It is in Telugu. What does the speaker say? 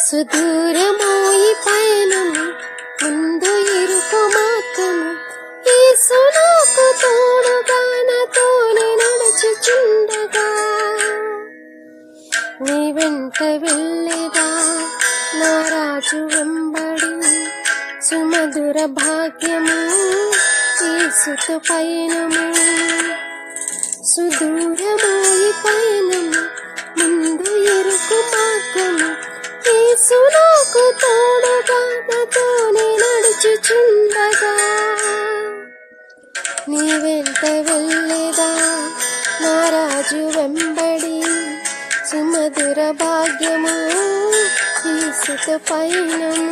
సుదూరమోయి పయనము ముందు ఇరుకు మార్గము యేసు నాకు తోడుగా నాతోనే నడుచుచుండగా నీ వెంట వెళ్ళేదా నా రాజు వెంబడి సుమధుర భాగ్యము యేసుతో పయనము సుదూరమోయి పయనము ముందు ఇరుకు మార్గము యేసు నాకు తోడుగా నాతోనే నడుచుచుండగా నీ వెంట వెళ్ళేదా నా రాజు వెంబడి సుమధుర భాగ్యము యేసుతో పయనము.